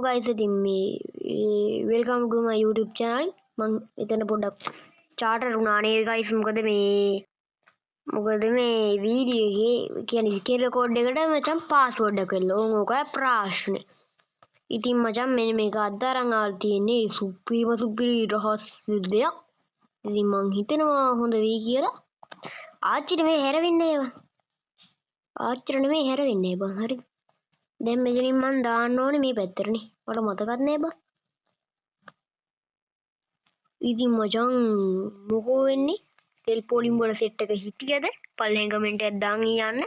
guys ඉතින් මේ welcome to my YouTube channel මම එතන පොඩ්ඩක් charter වුණා නේ guys මොකද මේ වීඩියෝ එකේ කියන්නේ ස්ක්‍රීන් රෙකෝඩ් එකට මචං පාස්වර්ඩ් එක එල්ල ඕකයි ප්‍රශ්නේ ඉතින් මචං මෙන්න මේක අද්දාරන් ආල් තියෙන්නේ සුප්පී රහස් දෙයක් ඉතින් මං හිතනවා හොඳ වෙයි කියලා ආච්චිට මේ හැරෙන්නේ ඒවා ආච්චිට නෙමෙයි හැරෙන්නේ බං හරි දැන් මෙතනින් මං දාන්න ඕනේ මේ පැත්තටනේ මට මතකත් නෑ බං ඉතින් මචං මොකෝ වෙන්නේ තෙල් පොලිම් වල සෙට් එක හිටියද පල්ලෙන් කමෙන්ට් එකක් දාන් යන්න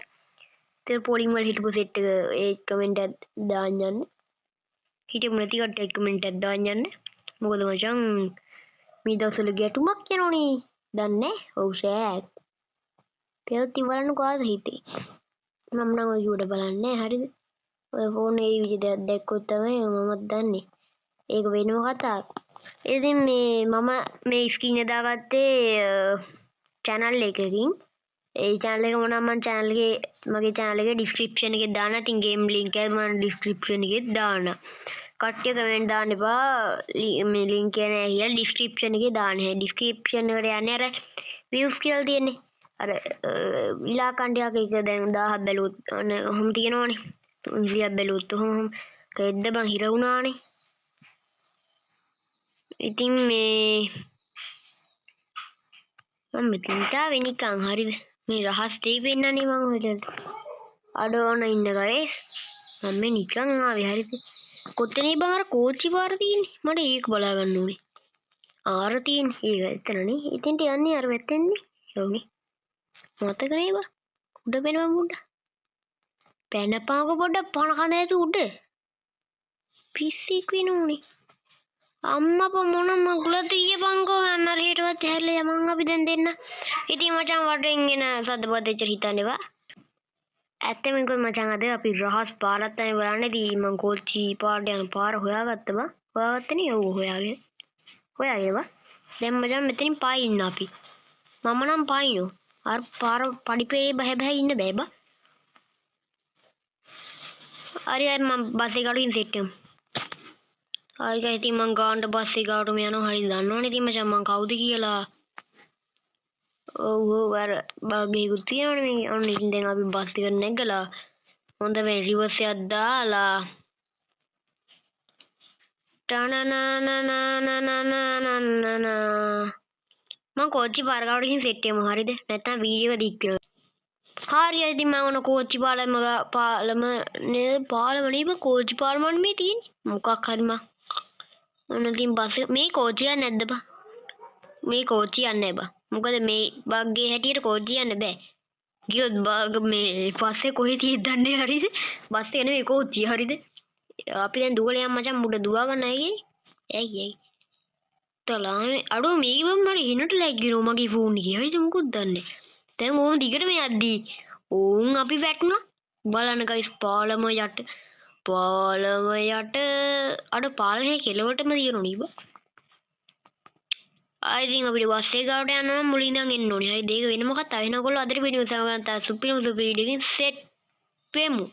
තෙල් පොලිම් වල හිටපු සෙට් එක ඒ කමෙන්ට් එකක් දාන්න යන්න හිටපු නැති කට්ටිය කමෙන්ට් එකක් දාන්න යන්න මොකද මචං මේ දවස්වල ගැටුමක් යනෝනේ දන්නේ ඔව් සෑක් පෙරති බලන්න කොහොමද හිතේ මම නම් ඔය උඩ බලන්නේ හරිද ඔය ෆෝන් එකේ විදිහට දැක්කොත් තමයි මමත් දන්නේ ඒක වෙනම කතාවක් ඉතින් මම මේ ස්ක්‍රීන් එක දාගත්තේ channel එකකින් ඒ channel එක මොනවා මම channel එකේ මගේ channel එකේ description එකේ දාන්න ඉතින් game link එක මම description එකේ දාන්න කට්ටිය කමෙන්ට් දාන්න එපා මේ link එක නෑ කියලා description එකේ දාන්න description එකට යන්නේ අර views කියලා තියෙන්නේ අර විලා කණ්ඩියක එක දැන් 1000ක් බැලුවොත් ඔහොම තියෙනවනේ 300ක් බැලුවොත් ඔහොම කෙද්ද බං හිර වුණානේ ඉතින් මේ මම මෙතනට ආවේ නිකන් හරිද මේ රහස් දෙයි වෙන්නනේ මම ඔයාලට අඩෝන ඉන්න guys මම නිකන් ආවේ හරිද කොතනේ බං අර කෝච්චි පාර තියෙන්නේ මට ඒක බලා ගන්න ඕනේ ආර තියෙන්නේ ඒක එතනනේ ඉතින්ට යන්නේ අර වැටෙන්නේ යෝනේ මතක නේද උඩ වෙනවා මුඩ පැනපාක පොඩ්ඩක් පණ කන ඇතු උඩ පිස්සෙක් වෙනුනේ අම්මා මොන මගුලද ඊයපන්කෝ අන්නර හිටවත් හැරලා යමන් අපි දැන් දෙන්න ඉතින් මචං වඩෙන් එන සද්දපදෙච්ච හිතන්නේවා ඇත්තම කිව්වොත් මචං අද අපි රහස් පාරක් තමයි බලන්නේ මං කෝච්චි පාරට යන පාර හොයාගත්තා බං හොයාගත්තනේ ඔව් හොයාගේවා දැන් මචං මෙතනින් පායින්න අපි මම නම් පායියෝ අර පාර පඩිපේ බහැ ඉන්න බෑ බං හරි මම බස් එකකට ඉන් සෙට් කරමු ආයි ගා ඉතින් මං ගාන්න බස් එකටම යනවා හරිය දන්නවනේ ඉතින් මචං මං කවුද කියලා ඔව් අර බග්ගේකුත් තියෙනවනේ මේ ඔන්න ඉතින් දැන් අපි බස් එකට නැගලා හොඳ මේ රිවර්ස් එකක් දාලා ටනනනනනනනනනන මං කෝච්චි පාරකට ගිහින් සෙට් එකමු හරිද නැත්නම් වීඩියෝ එක ඩික් කරලා හරි ඉතින් මම ඔන්න කෝච්චි පාලම නේ කෝච්චි පාලම මේ තියෙන්නේ මොකක් හරි මං ඔන්න ඉතින් බස් මේ කෝච්චිය නැද්ද බං මේ කෝච්චිය යන්නේ බං මොකද මේ බග්ගේ හැටියට කෝච්චිය යන්න බෑ ගියොත් බග් මේ පස්සේ කොහෙ තියෙද දන්නේ හරිද බස් එක නෙමෙයි කෝච්චිය හරිද අපි දැන් දුවලා යන්න මචං මුඩ දුවා ගන්න ඇයි තලානේ අඩෝ මේක මම හිනට ලැග්ගිනෝ මගේ ෆෝන් එකේ හරිද මොකද දන්නේ දැන් ඕම දිගටම යද්දි ඕන් අපි වැටුණා බලන්න ගයිස් පාලම යට අඩ පාලනේ කෙලවටම තියෙනුනේ බා ආයිදින් අපිට බස් එක ගාවට යනවා මුලින් ඉඳන් එන්න ඕනේ හරි දෙක වෙනම කතාව වෙනකොල්ල අදට වීඩියෝ සමගන්ත සුපිරිම වීඩියෝ එකකින් සෙට් වෙමු